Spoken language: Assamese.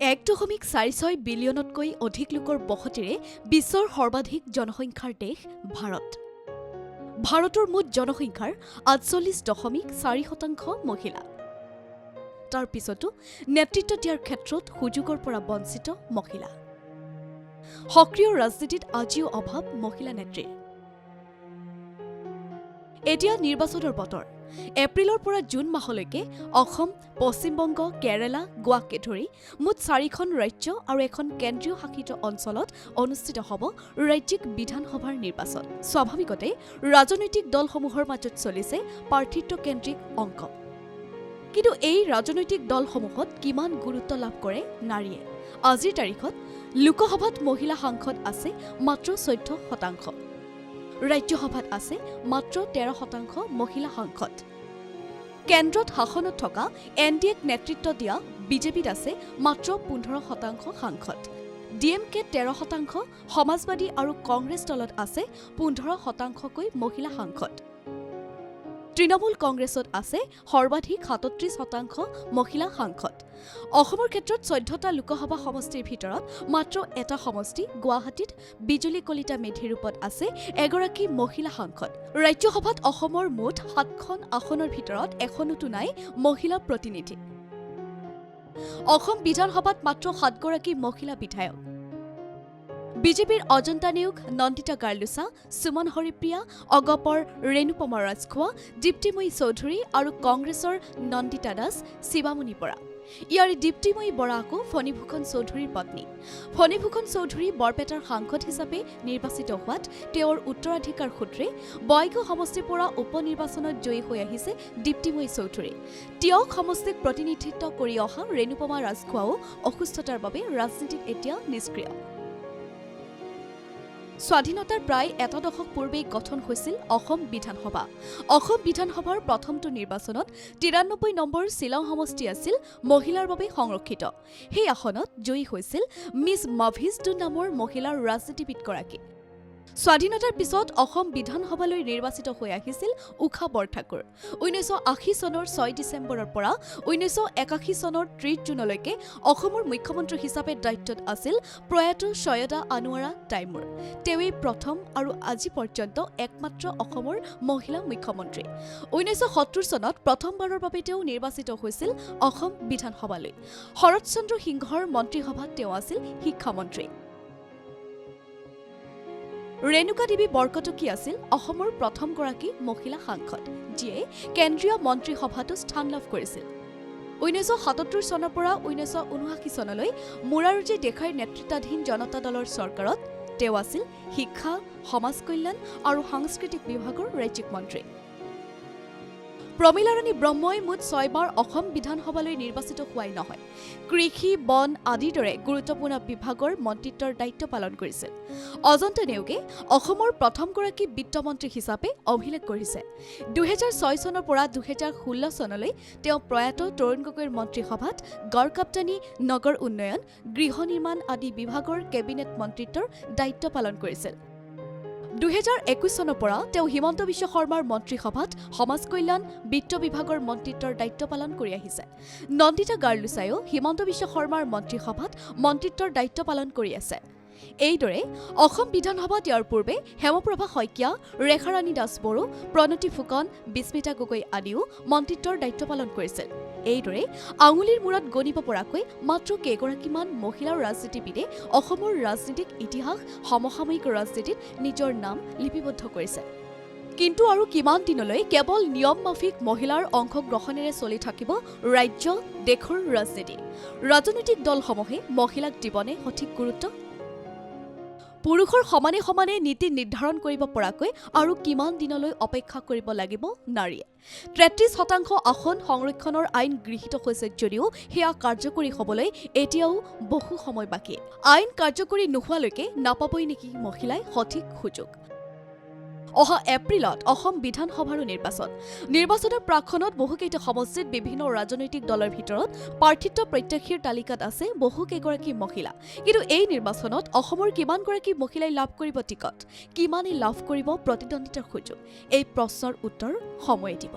1.46 বিলিয়নতকৈ অধিক লোকৰ বসতিৰে বিশ্বৰ সৰ্বাধিক জনসংখ্যাৰ দেশ ভাৰত। ভাৰতৰ মুঠ জনসংখ্যাৰ 48.4% মহিলা। তাৰ পিছতো নেতৃত্ব দিয়াৰ ক্ষেত্ৰত সুযোগৰ পৰা বঞ্চিত মহিলা। সক্ৰিয় ৰাজনীতিত আজিও অভাৱ মহিলা নেত্ৰীৰ। এতিয়া নিৰ্বাচনৰ বতৰ। এপ্ৰিলৰ পৰা জুন মাহলৈকে অসম, পশ্চিমবংগ, কেৰালা, গোৱাকে ধৰি মুঠ 4খন ৰাজ্য আৰু এখন কেন্দ্ৰীয় শাসিত অঞ্চলত অনুষ্ঠিত হ'ব ৰাজ্যিক বিধানসভাৰ নিৰ্বাচন। স্বাভাৱিকতে ৰাজনৈতিক দলসমূহৰ মাজত চলিছে প্ৰাৰ্থিত্বকেন্দ্ৰিক অংক। কিন্তু এই ৰাজনৈতিক দলসমূহত কিমান গুৰুত্ব লাভ কৰে নাৰীয়ে? আজিৰ তাৰিখত লোকসভাত মহিলা সাংসদ আছে মাত্ৰ 14%। ৰাজ্যসভাত আছে মাত্ৰ 13% মহিলা সাংসদ। কেন্দ্ৰত শাসনত থকা NDAক নেতৃত্ব দিয়া বিজেপিত আছে মাত্ৰ 15% সাংসদ। DMকে 13%, সমাজবাদী আৰু কংগ্ৰেছ দলত আছে 15%কৈ মহিলা সাংসদ। তৃণমূল কংগ্ৰেছত আছে সৰ্বাধিক 37% মহিলা সাংসদ। অসমৰ ক্ষেত্ৰত 14টা লোকসভা সমষ্টিৰ ভিতৰত মাত্ৰ এটা সমষ্টি গুৱাহাটীত বিজুলী কলিতা মেধিৰ ৰূপত আছে এগৰাকী মহিলা সাংসদ। ৰাজ্যসভাত অসমৰ মুঠ 7খন আসনৰ ভিতৰত এখনতো নাই মহিলা প্ৰতিনিধি। অসম বিধানসভাত মাত্ৰ 7গৰাকী মহিলা বিধায়ক। বিজেপিৰ অজন্তা নেওগ, নন্দিতা গাৰ্লুচা, সুমন হৰিপ্ৰিয়া, অগপৰ ৰেণুপমা ৰাজখোৱা, দীপ্তিময়ী চৌধুৰী আৰু কংগ্ৰেছৰ নন্দিতা দাস, শিৱামণি বৰা। ইয়াৰে দীপ্তিময়ী বৰা আকৌ ফণীভূষণ চৌধুৰীৰ পত্নী। ফণীভূষণ চৌধুৰী বৰপেটাৰ সাংসদ হিচাপে নিৰ্বাচিত হোৱাত তেওঁৰ উত্তৰাধিকাৰ সূত্ৰে বঙাইগাঁও সমষ্টিৰ পৰা উপ নিৰ্বাচনত জয়ী হৈ আহিছে দীপ্তিময়ী চৌধুৰী। তেওঁক সমষ্টিক প্ৰতিনিধিত্ব কৰি অহা ৰেণুপমা ৰাজখোৱাও অসুস্থতাৰ বাবে ৰাজনীতিত এতিয়া নিষ্ক্ৰিয়। স্বাধীনতাৰ প্ৰায় এটা দশক পূৰ্বেই গঠন হৈছিল অসম বিধানসভা। অসম বিধানসভাৰ প্ৰথমটো নিৰ্বাচনত 93 নম্বৰ শ্বিলং সমষ্টি আছিল মহিলাৰ বাবে সংৰক্ষিত। সেই আসনত জয়ী হৈছিল মিছ মাভিজডু নামৰ মহিলাৰ ৰাজনীতিবিদগৰাকী। স্বাধীনতাৰ পিছত অসম বিধানসভালৈ নিৰ্বাচিত হৈ আহিছিল উষা বৰঠাকুৰ। 1980 চনৰ 6 ডিচেম্বৰৰ পৰা 1981 চনৰ 30 জুনলৈকে অসমৰ মুখ্যমন্ত্ৰী হিচাপে দায়িত্বত আছিল প্ৰয়াত সৈয়দা আনোৱাৰা তাইমুৰ। তেওঁৱেই প্ৰথম আৰু আজি পৰ্যন্ত একমাত্ৰ অসমৰ মহিলা মুখ্যমন্ত্ৰী। 1970 চনত প্ৰথমবাৰৰ বাবে তেওঁ নিৰ্বাচিত হৈছিল অসম বিধানসভালৈ। শৰৎ চন্দ্ৰ সিংহৰ মন্ত্ৰীসভাত তেওঁ আছিল শিক্ষামন্ত্ৰী। ৰেণুকা দেৱী বৰকটকী আছিল অসমৰ প্ৰথমগৰাকী মহিলা সাংসদ, যিয়ে কেন্দ্ৰীয় মন্ত্ৰীসভাতো স্থান লাভ কৰিছিল। 1977 চনৰ পৰা 1979 চনলৈ মোৰাৰজী দেশাইৰ নেতৃত্বাধীন জনতা দলৰ চৰকাৰত তেওঁ আছিল শিক্ষা, সমাজ কল্যাণ আৰু সাংস্কৃতিক বিভাগৰ ৰাজ্যিক মন্ত্ৰী। প্ৰমীলাৰাণী ব্ৰহ্মই মুঠ 6বাৰ অসম বিধানসভালৈ নিৰ্বাচিত হোৱাই নহয়, কৃষি, বন আদিৰ দৰে গুৰুত্বপূৰ্ণ বিভাগৰ মন্ত্ৰিত্বৰ দায়িত্ব পালন কৰিছিল। অজন্তা নেওগে অসমৰ প্ৰথমগৰাকী বিত্তমন্ত্ৰী হিচাপে অভিলেখ গঢ়িছে। 2006 চনৰ পৰা 2016 চনলৈ তেওঁ প্ৰয়াত তৰুণ গগৈৰ মন্ত্ৰীসভাত গড়কাপ্তানী, নগৰ উন্নয়ন, গৃহ নিৰ্মাণ আদি বিভাগৰ কেবিনেট মন্ত্ৰিত্বৰ দায়িত্ব পালন কৰিছিল। 2021 চনৰ পৰা তেওঁ হিমন্ত বিশ্ব শৰ্মাৰ মন্ত্ৰীসভাত সমাজ কল্যাণ, বিত্ত বিভাগৰ মন্ত্ৰিত্বৰ দায়িত্ব পালন কৰি আহিছে। নন্দিতা গাৰ্লুচাইও হিমন্ত বিশ্ব শৰ্মাৰ মন্ত্ৰীসভাত মন্ত্ৰিত্বৰ দায়িত্ব পালন কৰি আছে। এইদৰে অসম বিধানসভাত ইয়াৰ পূৰ্বে হেমপ্ৰভা শইকীয়া, ৰেখাৰাণী দাস বড়ো, প্ৰণতি ফুকন, বিস্মিতা গগৈ আদিও মন্ত্ৰিত্বৰ দায়িত্ব পালন কৰিছিল। এইদৰে আঙুলিৰ মূৰত গণিব পৰাকৈ মাত্ৰ কেইগৰাকীমান মহিলাৰ ৰাজনীতিবিদে অসমৰ ৰাজনীতিক ইতিহাস, সমসাময়িক ৰাজনীতিত নিজৰ নাম লিপিবদ্ধ কৰিছে। কিন্তু আৰু কিমান দিনলৈ কেৱল নিয়ম মাফিক মহিলাৰ অংশগ্ৰহণেৰে চলি থাকিব ৰাজ্য, দেশৰ ৰাজনীতি? ৰাজনৈতিক দলসমূহে মহিলাক দিবনে সঠিক গুৰুত্ব? পুৰুষৰ সমানে সমানে নীতি নিৰ্ধাৰণ কৰিব পৰাকৈ আৰু কিমান দিনলৈ অপেক্ষা কৰিব লাগিব নাৰীয়ে? 33% আসন সংৰক্ষণৰ আইন গৃহীত হৈছে যদিও সেয়া কাৰ্যকৰী হ'বলৈ এতিয়াও বহু সময় বাকী। আইন কাৰ্যকৰী নোহোৱালৈকে নাপাবই নেকি মহিলাই সঠিক সুযোগ? অহা এপ্ৰিলত অসম বিধানসভাৰো নিৰ্বাচনৰ প্ৰাক্ষণত বহুকেইটা সমষ্টিত বিভিন্ন ৰাজনৈতিক দলৰ ভিতৰত প্ৰাৰ্থিত্ব প্ৰত্যাশীৰ তালিকাত আছে বহুকেইগৰাকী মহিলা। কিন্তু এই নিৰ্বাচনত অসমৰ কিমানগৰাকী মহিলাই লাভ কৰিব টিকট? কিমানে লাভ কৰিব প্ৰতিদ্বন্দ্বিতাৰ সুযোগ? এই প্ৰশ্নৰ উত্তৰ সময়ে দিব।